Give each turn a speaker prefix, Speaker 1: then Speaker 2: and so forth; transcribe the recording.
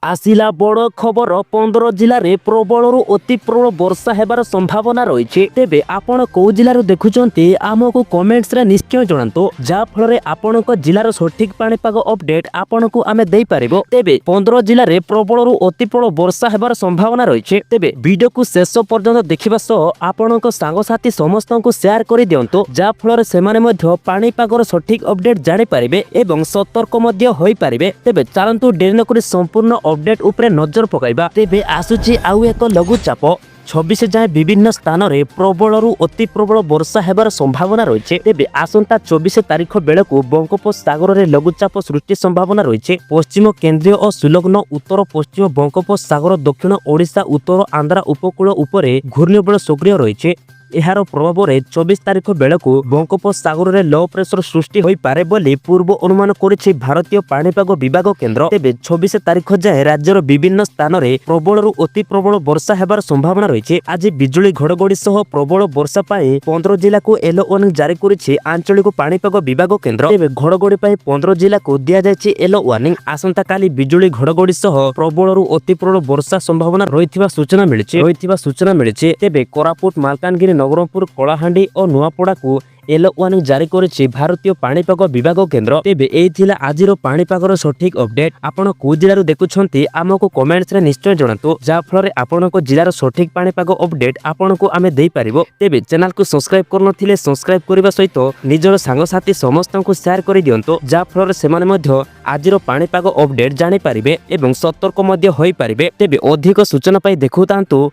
Speaker 1: आसिला बड़ खबर 15 जिले में प्रबल अति प्रबल वर्षा हेबार संभावना रही। तेबे आपण कौ जिलूर देखुंटे आमको कमेंट्स रे निश्चय जणातु जहाँफल आपण जिलार सठिक पाणीपाग अपडेट आपण को आमे देई पारिबो। तेबे 15 जिले में प्रबल अति प्रबल वर्षा हेबार संभावना रही। तेबे वीडियो को शेष पर्यंत देखा सह आपण सांगसाथी समस्त को शेयर कर दिंतु जहाँफल से पाणीपागर सठिक अपडेट जानी पारिबे एवं सतर्क होई पारिबे। तेबे चलंतु डेरी नकरी संपूर्ण अपडेट उपरे नजर पकाइबा। तेबे आसुची आउ एक लघुचाप 26 जाए विभिन्न स्थान में प्रबल अति प्रबल वर्षा हेबार संभावना रही। तेबे आसंता 24 तारिख बेलू बंगोपसागर में लघुचाप सृष्टि संभावना रही। पश्चिम केन्द्रीय और संलग्न उत्तर पश्चिम बंगोपसागर दक्षिण ओडिशा उत्तर आंध्रा उपकूल उपरे घूर्णिबल सक्रिय रही। यार प्रभाव में 24 तारिख बेलू बंगोपसागर में लो प्रेसर सृष्टि हो पारे बोली पूर्व अनुमान करिछि भारतीय पाणीपाग विभाग केन्द्र। तेबे 26 तारिख जाए राज्यर विभिन्न स्थान में प्रबल अति प्रबल वर्षा हेबार संभावना रही। आज बिजुली घड़घड़ी सह प्रबल वर्षा पाई 15 जिला को येलो वार्निंग जारी करिछि आंचलिक पाणीपाग विभाग केन्द्र। तेबे घड़घड़ी पाई 15 जिला को दिया जायछि येलो वार्निंग। आसंता काली बिजुली घड़घड़ी सह प्रबल अति प्रबल वर्षा संभावना रही सूचना मिली। तेबे कोरापुट मालकानगिरी नवरंगपुर कलाहांडी और नुआपड़ा को येलो वार्निंग जारी करिछि भारतीय पाणीपाग विभाग केन्द्र। तेबे एई थिला आजिर पाणीपागर सठिक अपडेट। आपण को जिल्लारु देखुछंती आमको कमेंट्स रे निश्चय जणातु जहाँफल आपणको जिल्लार सठिक पाणीपाग अपडेट आपणको आमे देई पारिबो। तेबे चैनल को सब्सक्राइब करनथिले सब्सक्राइब करबा सहित निजर सांगसाथी समस्त को शेयर कर दियंतो जहाँफल सेमाने मध्य आजिर पाणीपाग अपडेट जानि पारिबे एवं सतर्क मध्य होई पारिबे। तेबे अधिक सूचना पाई देखुतांतु।